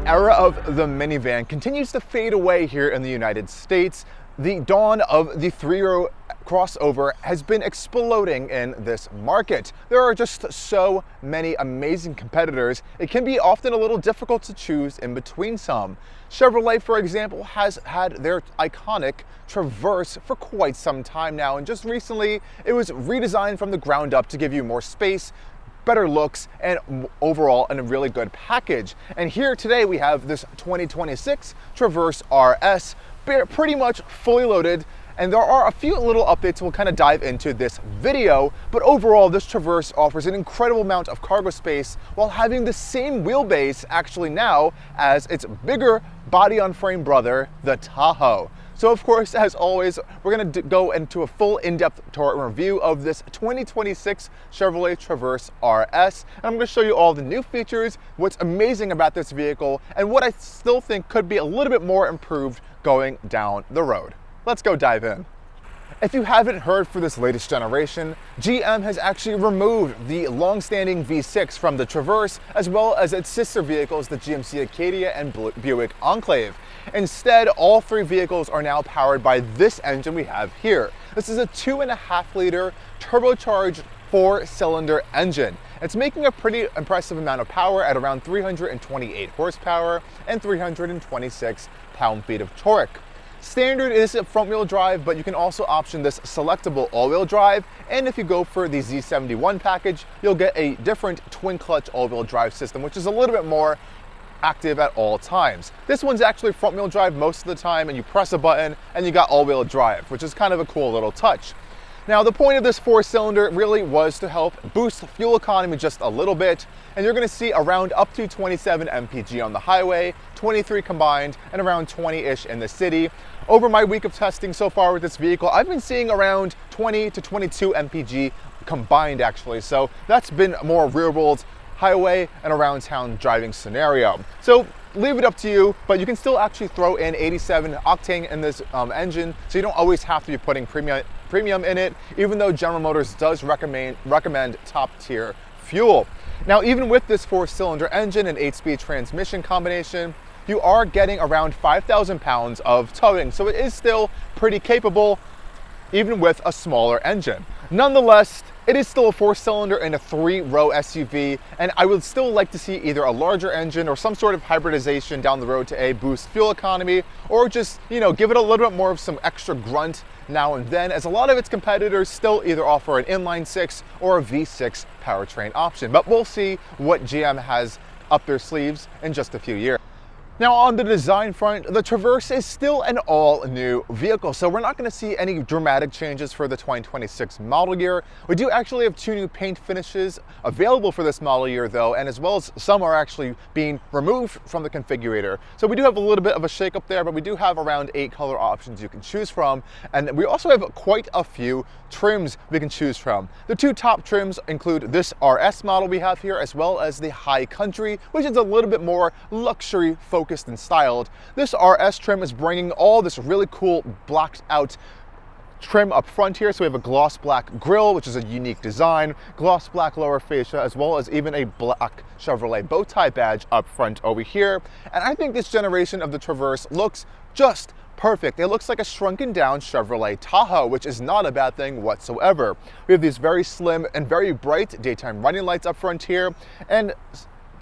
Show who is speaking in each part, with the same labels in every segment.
Speaker 1: era of the minivan continues to fade away here in the United States, the dawn of the three-row crossover has been exploding in this market. There are just so many amazing competitors, it can be often a little difficult to choose in between some. Chevrolet, for example, has had their iconic Traverse for quite some time now, and just recently it was redesigned from the ground up to give you more space, better looks, and overall a really good package. And here today we have this 2026 Traverse RS, pretty much fully loaded, and there are a few little updates we'll kind of dive into this video, but overall this Traverse offers an incredible amount of cargo space while having the same wheelbase actually now as its bigger body-on-frame brother, the Tahoe. So of course, as always, we're going to go into a full in-depth tour review of this 2026 Chevrolet Traverse RS. And I'm going to show you all the new features, what's amazing about this vehicle, and what I still think could be a little bit more improved going down the road. Let's go dive in. If you haven't heard, for this latest generation, GM has actually removed the long-standing V6 from the Traverse, as well as its sister vehicles, the GMC Acadia and Buick Enclave. Instead, all three vehicles are now powered by this engine we have here. This is a 2.5-liter turbocharged 4-cylinder engine. It's making a pretty impressive amount of power at around 328 horsepower and 326 pound-feet of torque. Standard is a front-wheel drive, but you can also option this selectable all-wheel drive, and if you go for the Z71 package, you'll get a different twin-clutch all-wheel drive system, which is a little bit more active at all times. This one's actually front-wheel drive most of the time, and you press a button and you got all-wheel drive, which is kind of a cool little touch. Now, the point of this 4-cylinder really was to help boost fuel economy just a little bit, and you're going to see around up to 27 mpg on the highway, 23 combined, and around 20-ish in the city. Over my week of testing so far with this vehicle, I've been seeing around 20 to 22 mpg combined actually, so that's been a more real-world highway and around town driving scenario. So leave it up to you, but you can still actually throw in 87 octane in this engine, so you don't always have to be putting premium in it, even though General Motors does recommend top tier fuel. Now, even with this 4-cylinder engine and 8-speed transmission combination, you are getting around 5,000 pounds of towing, so it is still pretty capable even with a smaller engine. Nonetheless, it is still a 4-cylinder and a 3-row SUV, and I would still like to see either a larger engine or some sort of hybridization down the road to boost fuel economy, or just, give it a little bit more of some extra grunt now and then, as a lot of its competitors still either offer an inline 6 or a V6 powertrain option. But we'll see what GM has up their sleeves in just a few years. Now, on the design front, the Traverse is still an all-new vehicle, so we're not going to see any dramatic changes for the 2026 model year. We do actually have 2 new paint finishes available for this model year, though, and as well as some are actually being removed from the configurator. So we do have a little bit of a shake-up there, but we do have around 8 color options you can choose from, and we also have quite a few trims we can choose from. The 2 top trims include this RS model we have here, as well as the High Country, which is a little bit more luxury focused and styled. This RS trim is bringing all this really cool blacked out trim up front here. So we have a gloss black grille, which is a unique design, gloss black lower fascia, as well as even a black Chevrolet bow tie badge up front over here. And I think this generation of the Traverse looks just perfect. It looks like a shrunken down Chevrolet Tahoe, which is not a bad thing whatsoever. We have these very slim and very bright daytime running lights up front here, and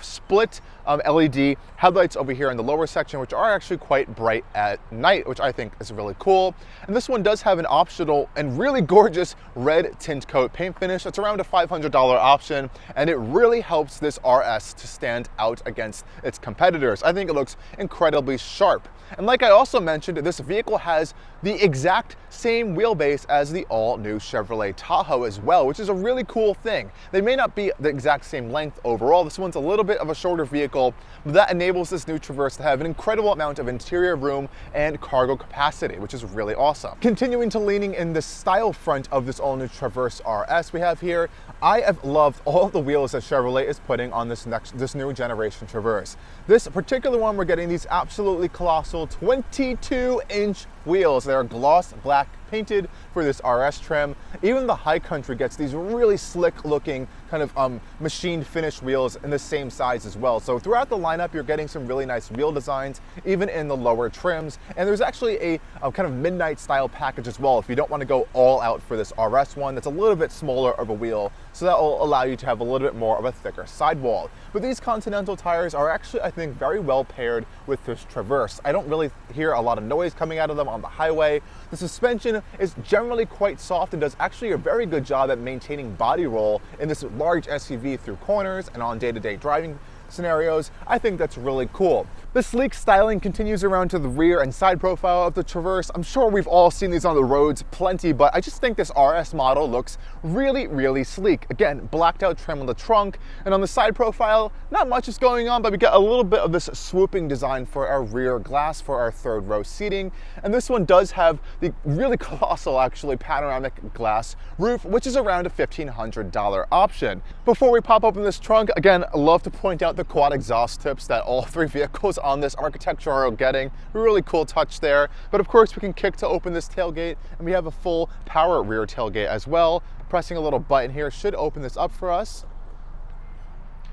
Speaker 1: split LED headlights over here in the lower section, which are actually quite bright at night, which I think is really cool. And this one does have an optional and really gorgeous red tint coat paint finish. It's around a $500 option, and it really helps this RS to stand out against its competitors. I think it looks incredibly sharp. And like I also mentioned, this vehicle has the exact same wheelbase as the all-new Chevrolet Tahoe as well, which is a really cool thing. They may not be the exact same length overall. This one's a little bit of a shorter vehicle, but that enables this new Traverse to have an incredible amount of interior room and cargo capacity, which is really awesome. Continuing to leaning in the style front of this all-new Traverse RS we have here, I have loved all of the wheels that Chevrolet is putting on this new generation Traverse. This particular one, we're getting these absolutely colossal 22-inch wheels. They are gloss black painted for this RS trim. Even the High Country gets these really slick looking kind of machined finished wheels in the same size as well. So throughout the lineup, you're getting some really nice wheel designs, even in the lower trims. And there's actually a kind of midnight style package as well if you don't want to go all out for this RS one. That's a little bit smaller of a wheel, so that will allow you to have a little bit more of a thicker sidewall. But these Continental tires are actually, I think, very well paired with this Traverse. I don't really hear a lot of noise coming out of them on the highway. The suspension is generally quite soft and does actually a very good job at maintaining body roll in this large SUV through corners and on day-to-day driving scenarios. I think that's really cool. The sleek styling continues around to the rear and side profile of the Traverse. I'm sure we've all seen these on the roads plenty, but I just think this RS model looks really, really sleek. Again, blacked out trim on the trunk, and on the side profile, not much is going on, but we get a little bit of this swooping design for our rear glass for our third row seating. And this one does have the really colossal, actually, panoramic glass roof, which is around a $1,500 option. Before we pop open this trunk, again, I love to point out the quad exhaust tips that all three vehicles on this architecture are getting. A really cool touch there. But of course, we can kick to open this tailgate, and we have a full power rear tailgate as well. Pressing a little button here should open this up for us.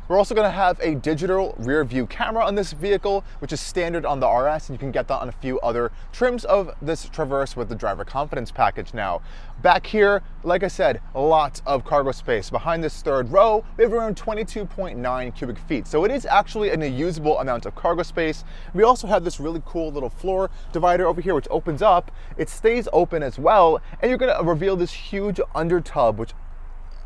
Speaker 1: We're also going to have a digital rear view camera on this vehicle, which is standard on the RS, and you can get that on a few other trims of this Traverse with the driver confidence package now. Back here, like I said, lots of cargo space. Behind this third row, we have around 22.9 cubic feet. So it is actually a usable amount of cargo space. We also have this really cool little floor divider over here, which opens up. It stays open as well, and you're going to reveal this huge under tub, which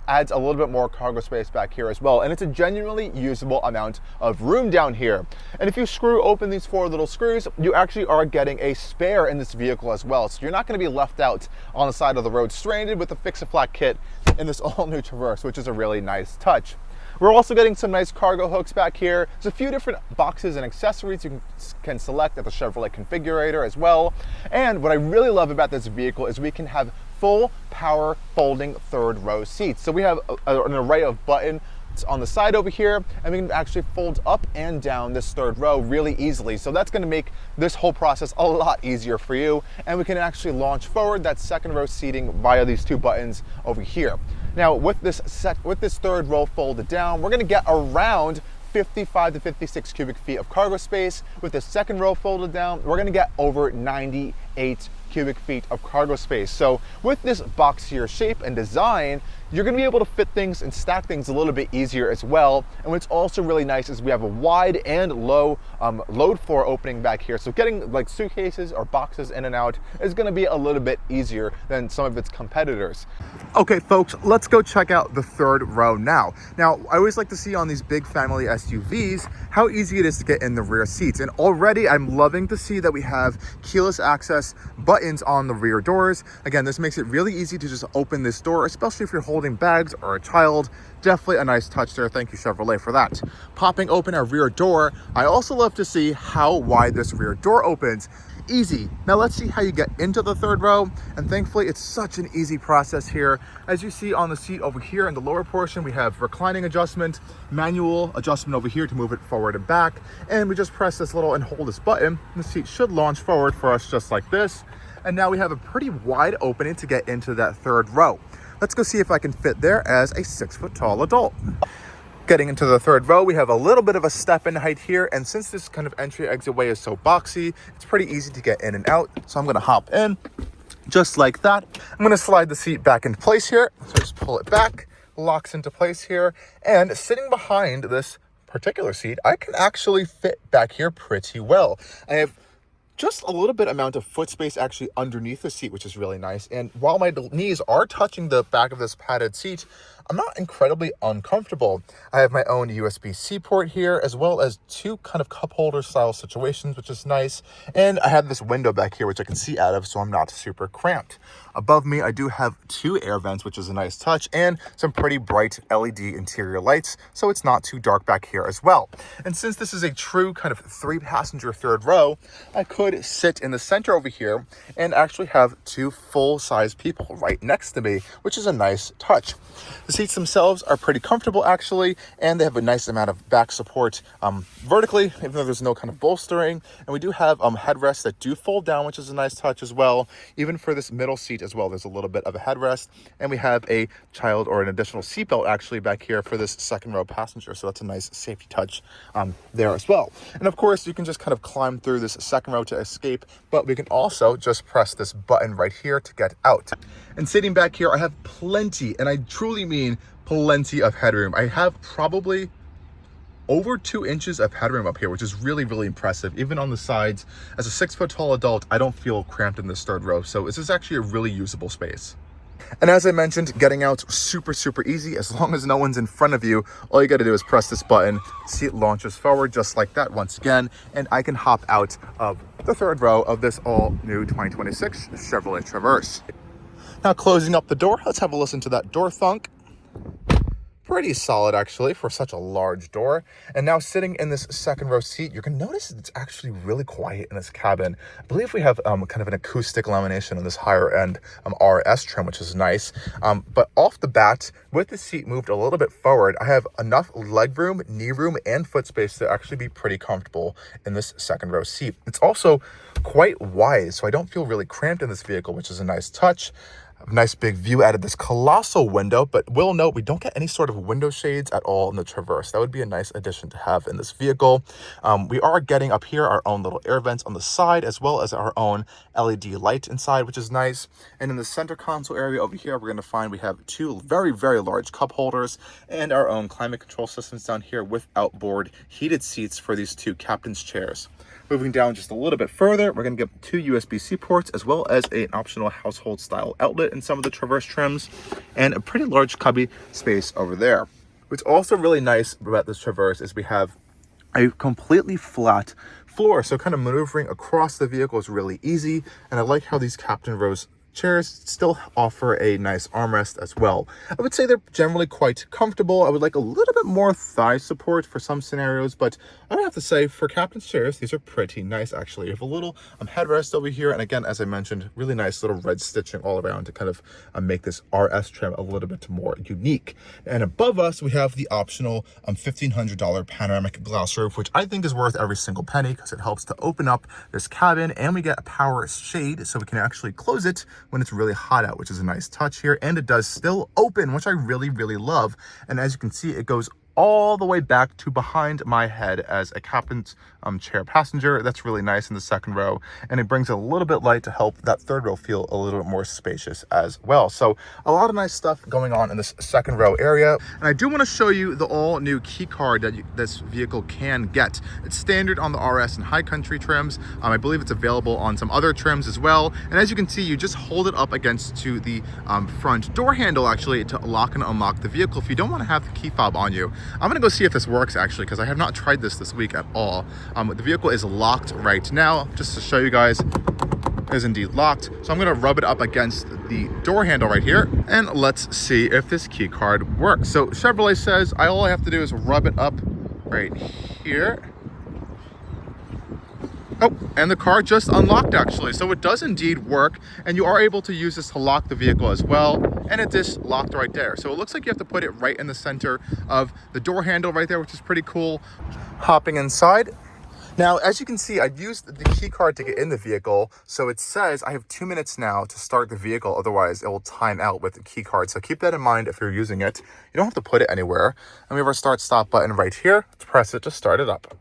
Speaker 1: adds a little bit more cargo space back here as well. And it's a genuinely usable amount of room down here. And if you screw open these four little screws, you actually are getting a spare in this vehicle as well. So you're not going to be left out on the side of the road stranded with the fix-a-flat kit in this all-new Traverse, which is a really nice touch. We're also getting some nice cargo hooks back here. There's a few different boxes and accessories you can select at the Chevrolet configurator as well. And what I really love about this vehicle is we can have full power folding third row seats. So we have an array of buttons on the side over here, and we can actually fold up and down this third row really easily. So that's going to make this whole process a lot easier for you. And we can actually launch forward that second row seating via these two buttons over here. Now with this third row folded down, we're going to get around 55 to 56 cubic feet of cargo space. With the second row folded down, we're going to get over 98 cubic feet of cargo space. So with this boxier shape and design, you're going to be able to fit things and stack things a little bit easier as well. And what's also really nice is we have a wide and low load floor opening back here. So getting like suitcases or boxes in and out is going to be a little bit easier than some of its competitors. Okay, folks, let's go check out the third row now. Now, I always like to see on these big family SUVs how easy it is to get in the rear seats. And already I'm loving to see that we have keyless access buttons on the rear doors. Again, this makes it really easy to just open this door, especially if you're holding bags or a child. Definitely a nice touch there. Thank you, Chevrolet, for that. Popping open our rear door, I also love to see how wide this rear door opens. Easy. Now let's see how you get into the third row, and thankfully it's such an easy process here. As you see on the seat over here in the lower portion, we have reclining adjustment, manual adjustment over here to move it forward and back, and we just press this little and hold this button, and the seat should launch forward for us just like this. And now we have a pretty wide opening to get into that third row. Let's go see if I can fit there as a 6-foot-tall adult. Getting into the third row, we have a little bit of a step in height here, and since this kind of entry exit way is so boxy, it's pretty easy to get in and out. So I'm going to hop in just like that. I'm going to slide the seat back into place here. So just pull it back, locks into place here, and sitting behind this particular seat, I can actually fit back here pretty well. I have just a little bit amount of foot space actually underneath the seat, which is really nice. And while my knees are touching the back of this padded seat, I'm not incredibly uncomfortable. I have my own USB-C port here, as well as two kind of cup holder style situations, which is nice. And I have this window back here, which I can see out of, so I'm not super cramped. Above me, I do have two air vents, which is a nice touch, and some pretty bright LED interior lights, so it's not too dark back here as well. And since this is a true kind of 3-passenger third row, I could sit in the center over here and actually have two full-size people right next to me, which is a nice touch. The seats themselves are pretty comfortable actually, and they have a nice amount of back support vertically, even though there's no kind of bolstering. And we do have headrests that do fold down, which is a nice touch as well. Even for this middle seat as well, there's a little bit of a headrest, and we have a child or an additional seatbelt actually back here for this second row passenger. So that's a nice safety touch there as well. And of course, you can just kind of climb through this second row to escape, but we can also just press this button right here to get out. And sitting back here, I have plenty, and I truly mean plenty of headroom. I have probably over 2 inches of headroom up here, which is really, really impressive. Even on the sides, as a 6 foot tall adult, I don't feel cramped in this third row. So this is actually a really usable space. And as I mentioned, getting out super, super easy. As long as no one's in front of you, all you got to do is press this button. Seat launches forward just like that once again, and I can hop out of the third row of this all new 2026 Chevrolet Traverse. Now closing up the door, let's have a listen to that door thunk. Pretty solid actually for such a large door. And now sitting in this second row seat, you're gonna notice it's actually really quiet in this cabin. I believe we have kind of an acoustic lamination on this higher end RS trim, which is nice. But off the bat, with the seat moved a little bit forward, I have enough leg room, knee room, and foot space to actually be pretty comfortable in this second row seat. It's also quite wide, so I don't feel really cramped in this vehicle, which is a nice touch. Nice big view out of this colossal window, but will note we don't get any sort of window shades at all in the Traverse. That would be a nice addition to have in this vehicle. We are getting up here our own little air vents on the side, as well as our own LED light inside, which is nice. And in the center console area over here, we're going to find we have 2 very, very large cup holders and our own climate control systems down here with outboard heated seats for these 2 captain's chairs. Moving down just a little bit further, we're going to get 2 USB-C ports, as well as an optional household style outlet in some of the Traverse trims, and a pretty large cubby space over there. What's also really nice about this Traverse is we have a completely flat floor, so kind of maneuvering across the vehicle is really easy. And I like how these captain rows chairs still offer a nice armrest as well. I would say they're generally quite comfortable. I would like a little bit more thigh support for some scenarios, but I would have to say for captain's chairs, these are pretty nice actually. You have a little headrest over here, and again, as I mentioned, really nice little red stitching all around to kind of make this RS trim a little bit more unique. And above us, we have the optional $1,500 panoramic glass roof, which I think is worth every single penny because it helps to open up this cabin, and we get a power shade so we can actually close it when it's really hot out, which is a nice touch here. And it does still open, which I really, really love. And as you can see, it goes all the way back to behind my head as a captain's chair passenger. That's really nice in the second row, and it brings a little bit light to help that third row feel a little bit more spacious as well. So a lot of nice stuff going on in this second row area. And I do want to show you the all new key card that this vehicle can get. It's standard on the RS and high country trims. I believe it's available on some other trims as well. And as you can see, you just hold it up against to the front door handle actually to lock and unlock the vehicle if you don't want to have the key fob on you. I'm gonna go see if this works actually, because I have not tried this week at all. The vehicle is locked right now, just to show you guys, it is indeed locked. So I'm gonna rub it up against the door handle right here, and let's see if this key card works. So Chevrolet says all I have to do is rub it up right here. Oh, and the car just unlocked actually. So it does indeed work, and you are able to use this to lock the vehicle as well. And it just locked right there. So it looks like you have to put it right in the center of the door handle right there, which is pretty cool. Hopping inside. Now, as you can see, I've used the key card to get in the vehicle. So it says I have 2 minutes now to start the vehicle. Otherwise, it will time out with the key card. So keep that in mind if you're using it. You don't have to put it anywhere. And we have our start stop button right here. Let's press it to start it up.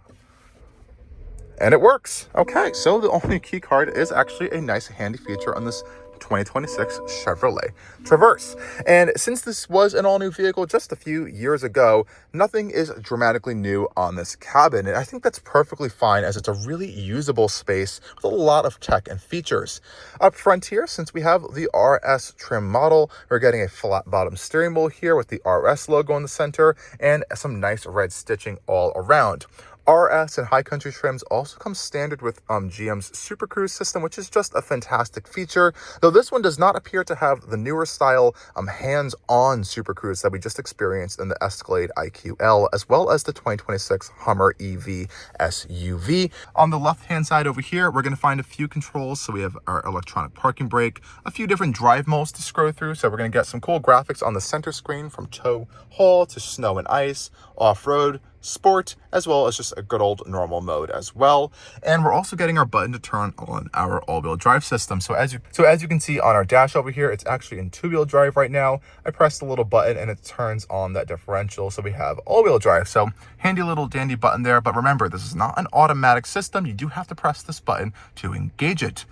Speaker 1: And it works. Okay, so the only key card is actually a nice handy feature on this 2026 Chevrolet Traverse. And since this was an all-new vehicle just a few years ago, nothing is dramatically new on this cabin. And I think that's perfectly fine, as it's a really usable space with a lot of tech and features. Up front here, since we have the RS trim model, we're getting a flat bottom steering wheel here with the RS logo in the center and some nice red stitching all around. RS and High Country trims also come standard with GM's Super Cruise system, which is just a fantastic feature, though this one does not appear to have the newer style hands-on Super Cruise that we just experienced in the Escalade IQL, as well as the 2026 Hummer EV SUV. On the left-hand side over here, we're going to find a few controls. So we have our electronic parking brake, a few different drive modes to scroll through. So we're going to get some cool graphics on the center screen, from tow haul to snow and ice, off-road, sport, as well as just a good old normal mode as well. And we're also getting our button to turn on our all-wheel drive system. So as you can see on our dash over here, it's actually in two-wheel drive right now. I pressed the little button and it turns on that differential, so we have all-wheel drive. So handy little dandy button there, but remember, this is not an automatic system. You do have to press this button to engage it,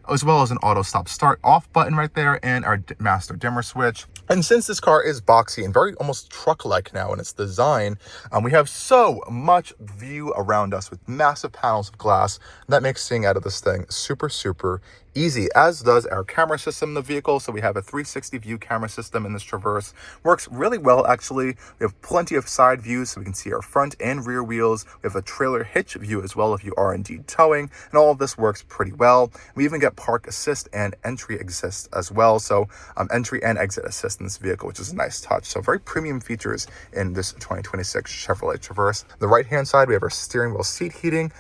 Speaker 1: as well as an auto stop start off button right there, and our master dimmer switch. And since this car is boxy and very almost truck-like now in its design, we have so much view around us with massive panels of glass that makes seeing out of this thing super, super easy, as does our camera system in the vehicle. So we have a 360 view camera system in this Traverse. Works really well, actually. We have plenty of side views, so we can see our front and rear wheels. We have a trailer hitch view as well if you are indeed towing, and all of this works pretty well. We even get park assist and entry assist as well, so entry and exit assist in this vehicle, which is a nice touch. So very premium features in this 2026 Chevrolet Traverse. The right hand side, we have our steering wheel seat heating,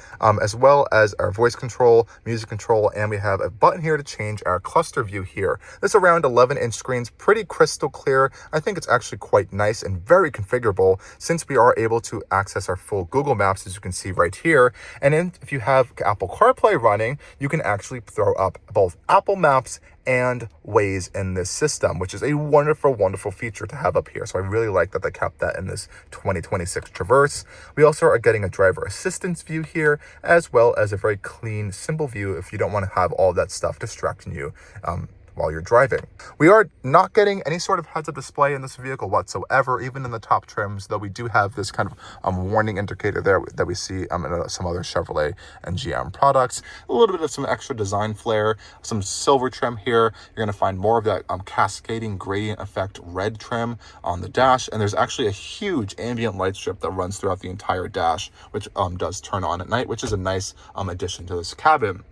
Speaker 1: as well as our voice control, music control, and we have a button here to change our cluster view here. This around 11-inch screen's pretty crystal clear. I think it's actually quite nice and very configurable, since we are able to access our full Google Maps, as you can see right here. And then if you have Apple CarPlay running, you can actually throw up both Apple Maps and Waze in this system, which is a wonderful, wonderful feature to have up here. So I really like that they kept that in this 2026 Traverse. We also are getting a driver assistance view here, as well as a very clean, simple view if you don't want to have all that stuff distracting you while you're driving. We are not getting any sort of heads-up display in this vehicle whatsoever, even in the top trims, though we do have this kind of warning indicator there that we see in some other Chevrolet and GM products. A little bit of some extra design flair, some silver trim here. You're going to find more of that cascading gradient effect red trim on the dash, and there's actually a huge ambient light strip that runs throughout the entire dash, which does turn on at night, which is a nice addition to this cabin.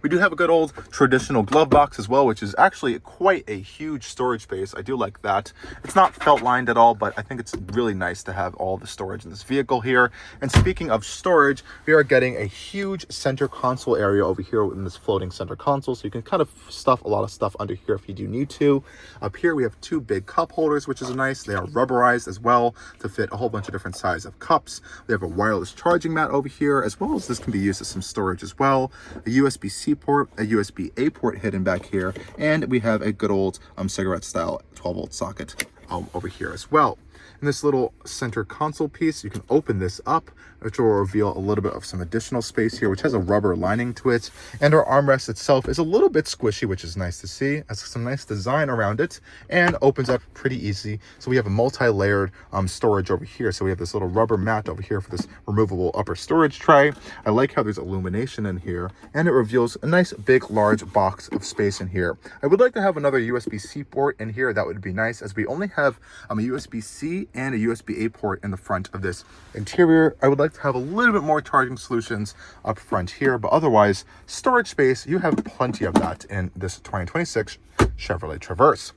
Speaker 1: We do have a good old traditional glove box as well, which is actually quite a huge storage space. I do like that. It's not felt lined at all, but I think it's really nice to have all the storage in this vehicle here. And speaking of storage, we are getting a huge center console area over here in this floating center console, so you can kind of stuff a lot of stuff under here if you do need to. Up here we have two big cup holders, which is nice. They are rubberized as well to fit a whole bunch of different sizes of cups. We have a wireless charging mat over here, as well as this can be used as some storage as well. A USB-C port, a USB-A port hidden back here, and we have a good old cigarette style 12-volt socket over here as well. In this little center console piece, you can open this up, which will reveal a little bit of some additional space here, which has a rubber lining to it. And our armrest itself is a little bit squishy, which is nice to see. Has some nice design around it and opens up pretty easy. So we have a multi-layered storage over here. So we have this little rubber mat over here for this removable upper storage tray. I like how there's illumination in here, and it reveals a nice big large box of space in here. I would like to have another USB-C port in here. That would be nice, as we only have a USB-C and a USB-A port in the front of this interior. I would like to have a little bit more charging solutions up front here, but otherwise, storage space, you have plenty of that in this 2026 Chevrolet Traverse.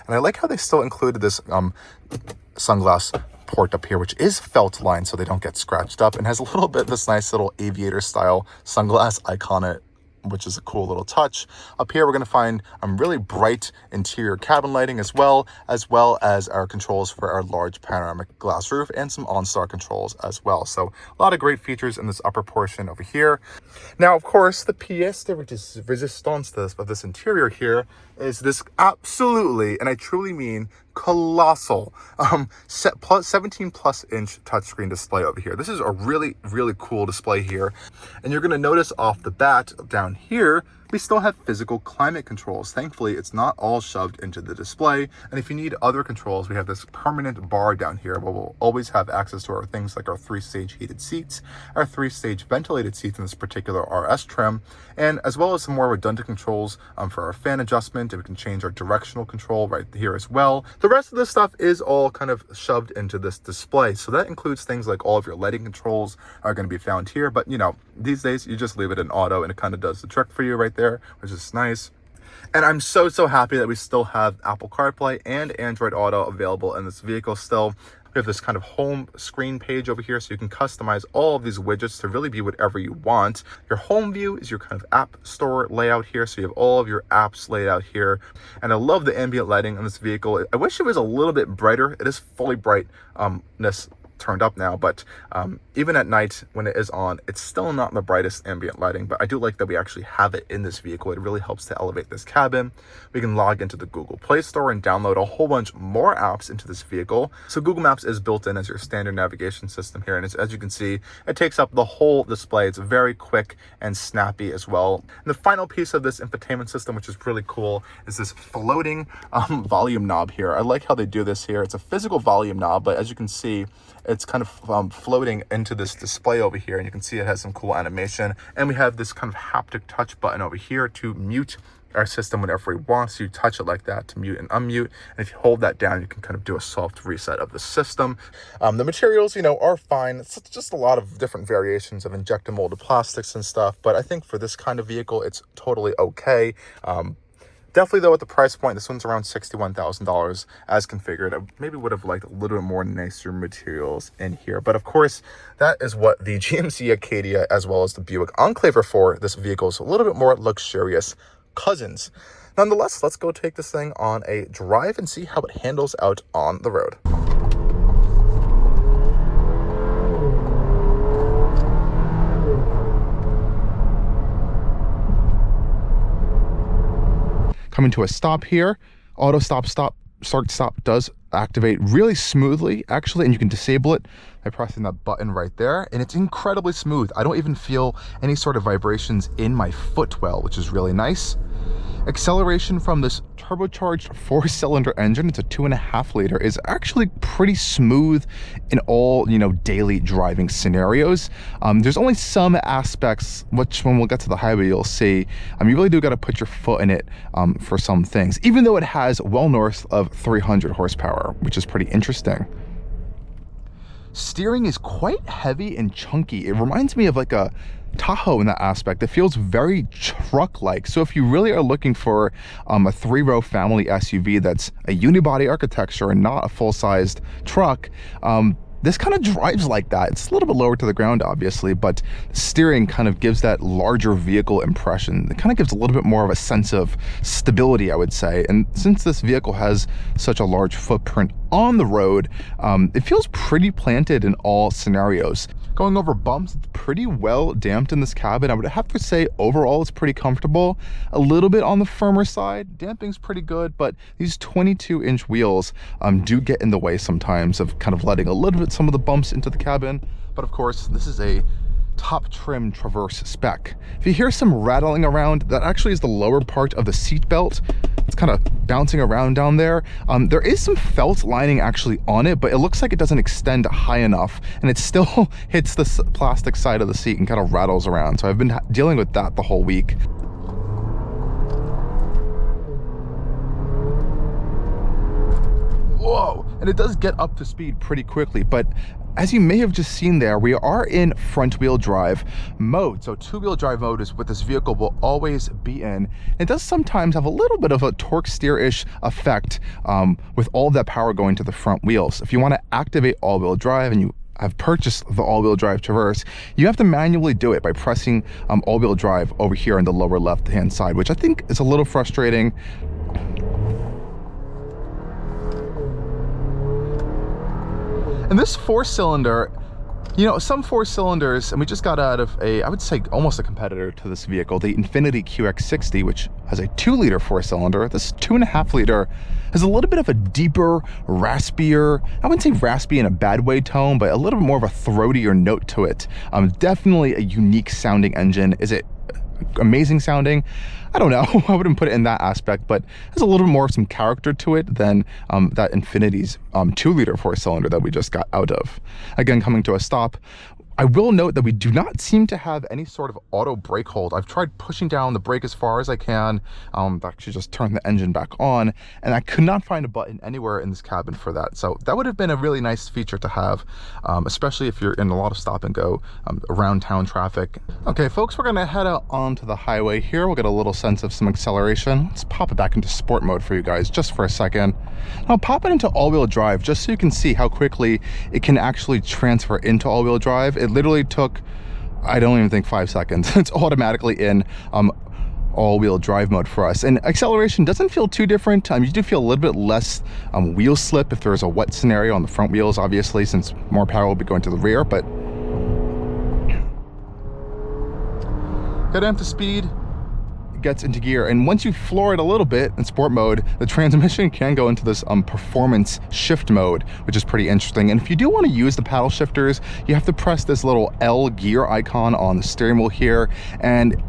Speaker 1: And I like how they still included this sunglass port up here, which is felt lined so they don't get scratched up, and has a little bit of this nice little aviator style sunglass icon on it, which is a cool little touch. Up here, we're going to find really bright interior cabin lighting as well as our controls for our large panoramic glass roof and some OnStar controls as well. So a lot of great features in this upper portion over here. Now, of course, the pièce de résistance of this interior here is this absolutely, and I truly mean, colossal 17 plus inch touchscreen display over here. This is a really, really cool display here, and you're going to notice off the bat down here we still have physical climate controls. Thankfully, it's not all shoved into the display. And if you need other controls, we have this permanent bar down here where we'll always have access to our things like our 3-stage heated seats, our 3-stage ventilated seats in this particular RS trim, and as well as some more redundant controls for our fan adjustment, and we can change our directional control right here as well. The rest of this stuff is all kind of shoved into this display. So that includes things like all of your lighting controls are going to be found here. But you know, these days you just leave it in auto and it kind of does the trick for you right there, which is nice. And I'm so happy that we still have Apple CarPlay and Android Auto available in this vehicle still. We have this kind of home screen page over here, so you can customize all of these widgets to really be whatever you want. Your home view is your kind of app store layout here, so you have all of your apps laid out here. And I love the ambient lighting on this vehicle. I wish it was a little bit brighter. It is fully brightness turned up now, but even at night when it is on, it's still not the brightest ambient lighting, but I do like that we actually have it in this vehicle. It really helps to elevate this cabin. We can log into the Google Play Store and download a whole bunch more apps into this vehicle. So Google Maps is built in as your standard navigation system here, and as you can see, it takes up the whole display. It's very quick and snappy as well. And the final piece of this infotainment system, which is really cool, is this floating volume knob here. I like how they do this here. It's a physical volume knob, but as you can see, it's kind of floating into this display over here, and you can see it has some cool animation. And we have this kind of haptic touch button over here to mute our system whenever we want. So you touch it like that to mute and unmute, and if you hold that down, you can kind of do a soft reset of the system. The materials, you know, are fine. It's just a lot of different variations of injection molded plastics and stuff, but I think for this kind of vehicle, it's totally okay. Definitely though, at the price point, this one's around $61,000 as configured. I maybe would have liked a little bit more nicer materials in here. But of course, that is what the GMC Acadia as well as the Buick Enclave are for. This vehicle is a little bit more luxurious cousins. Nonetheless, let's go take this thing on a drive and see how it handles out on the road. Coming to a stop here, auto start stop does activate really smoothly actually, and you can disable it by pressing that button right there, and it's incredibly smooth. I don't even feel any sort of vibrations in my footwell, which is really nice. Acceleration from this turbocharged 4-cylinder engine, it's a 2.5 liter, is actually pretty smooth in all, you know, daily driving scenarios. There's only some aspects, which when we'll get to the highway, you'll see, you really do got to put your foot in it for some things, even though it has well north of 300 horsepower, which is pretty interesting. Steering is quite heavy and chunky. It reminds me of like a Tahoe in that aspect. It feels very truck-like. So if you really are looking for a 3-row family SUV that's a unibody architecture and not a full-sized truck, this kind of drives like that. It's a little bit lower to the ground, obviously, but the steering kind of gives that larger vehicle impression. It kind of gives a little bit more of a sense of stability, I would say. And since this vehicle has such a large footprint on the road, it feels pretty planted in all scenarios. Going over bumps, it's pretty well damped in this cabin. I would have to say overall it's pretty comfortable. A little bit on the firmer side. Damping's pretty good, but these 22-inch wheels do get in the way sometimes of kind of letting a little bit some of the bumps into the cabin. But of course, this is a top trim Traverse spec. If you hear some rattling around, that actually is the lower part of the seat belt. It's kind of bouncing around down there. There is some felt lining actually on it, but it looks like it doesn't extend high enough, and it still hits the plastic side of the seat and kind of rattles around. So I've been dealing with that the whole week. Whoa, and it does get up to speed pretty quickly, but as you may have just seen there, we are in front wheel drive mode. So 2-wheel drive mode is what this vehicle will always be in. It does sometimes have a little bit of a torque steer-ish effect with all that power going to the front wheels. If you want to activate all-wheel drive and you have purchased the all-wheel drive Traverse, you have to manually do it by pressing all-wheel drive over here on the lower left-hand side, which I think is a little frustrating. And this 4-cylinder, you know, some 4-cylinders, and we just got out of a, I would say almost a competitor to this vehicle, the Infiniti QX60, which has a 2-liter 4-cylinder. This 2.5 liter has a little bit of a deeper, raspier, I wouldn't say raspy in a bad way tone, but a little bit more of a throatier note to it. Definitely a unique sounding engine. Is it amazing sounding. I don't know, I wouldn't put it in that aspect, but there's a little bit more of some character to it than that Infinity's 2-liter 4-cylinder that we just got out of. Again, coming to a stop, I will note that we do not seem to have any sort of auto brake hold. I've tried pushing down the brake as far as I can, actually just turn the engine back on, and I could not find a button anywhere in this cabin for that. So that would have been a really nice feature to have, especially if you're in a lot of stop and go around town traffic. Okay, folks, we're gonna head out onto the highway here. We'll get a little sense of some acceleration. Let's pop it back into sport mode for you guys just for a second. I'll pop it into all-wheel drive just so you can see how quickly it can actually transfer into all-wheel drive. It literally took, I don't even think 5 seconds. It's automatically in all-wheel drive mode for us, and acceleration doesn't feel too different. You do feel a little bit less wheel slip if there's a wet scenario on the front wheels, obviously, since more power will be going to the rear. But get into speed, gets into gear, and once you floor it a little bit in sport mode, the transmission can go into this performance shift mode, which is pretty interesting. And if you do want to use the paddle shifters, you have to press this little L gear icon on the steering wheel here. And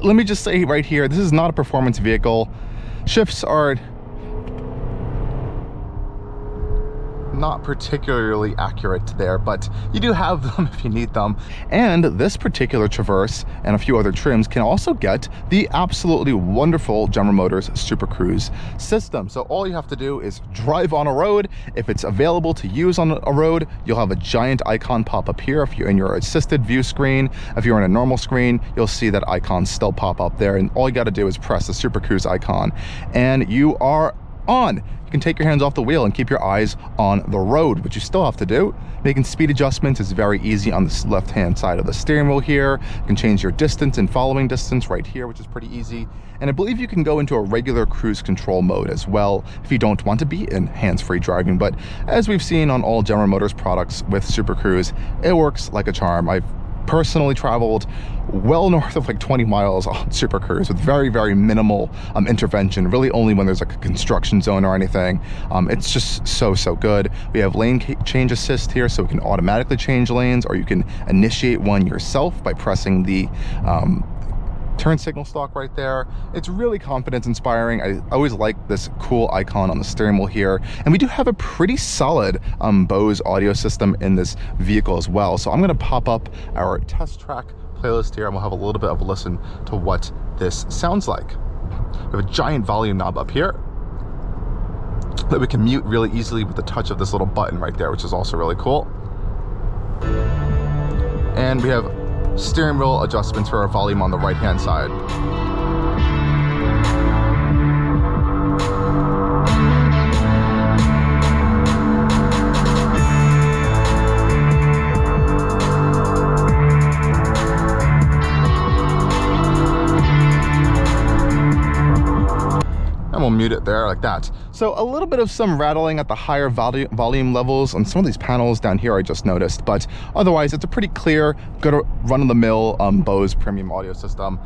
Speaker 1: let me just say right here, this is not a performance vehicle. Shifts are not particularly accurate there, but you do have them if you need them. And this particular Traverse and a few other trims can also get the absolutely wonderful General Motors Super Cruise system. So all you have to do is drive on a road. If it's available to use on a road, you'll have a giant icon pop up here. If you're in your assisted view screen, if you're in a normal screen, you'll see that icon still pop up there, and all you got to do is press the Super Cruise icon and you are on. You can take your hands off the wheel and keep your eyes on the road, which you still have to do. Making speed adjustments is very easy on the left-hand side of the steering wheel here. You can change your distance and following distance right here, which is pretty easy. And I believe you can go into a regular cruise control mode as well if you don't want to be in hands-free driving. But as we've seen on all General Motors products with Super Cruise, it works like a charm. I've personally traveled well north of like 20 miles on Super Cruise with very, very minimal intervention, really only when there's like a construction zone or anything. It's just so good. We have lane change assist here, so we can automatically change lanes, or you can initiate one yourself by pressing the turn signal stalk right there. It's really confidence inspiring. I always like this cool icon on the steering wheel here. And we do have a pretty solid Bose audio system in this vehicle as well. So I'm gonna pop up our test track playlist here and we'll have a little bit of a listen to what this sounds like. We have a giant volume knob up here that we can mute really easily with the touch of this little button right there, which is also really cool. And we have steering wheel adjustments for our volume on the right hand side. And we'll mute it there like that. So a little bit of some rattling at the higher volume levels on some of these panels down here I just noticed, but otherwise it's a pretty clear, good run-of-the-mill Bose premium audio system.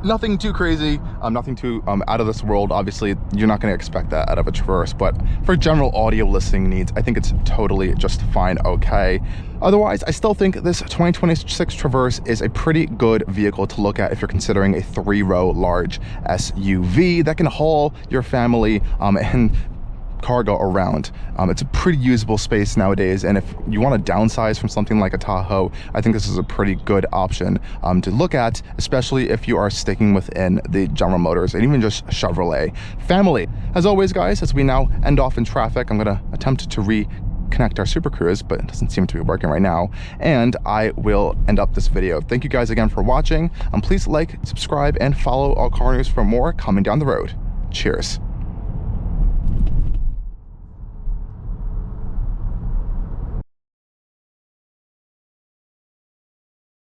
Speaker 1: Nothing too crazy, nothing too out of this world. Obviously, you're not going to expect that out of a Traverse, but for general audio listening needs, I think it's totally just fine, okay. Otherwise, I still think this 2026 Traverse is a pretty good vehicle to look at if you're considering a 3-row large SUV that can haul your family and cargo around. It's a pretty usable space nowadays, and if you want to downsize from something like a Tahoe, I think this is a pretty good option to look at, especially if you are sticking within the General Motors and even just Chevrolet family. As always, guys, as we now end off in traffic, I'm going to attempt to reconnect our Super Cruise, but it doesn't seem to be working right now, and I will end up this video. Thank you guys again for watching. Please like, subscribe, and follow Allcarnews for more coming down the road. Cheers.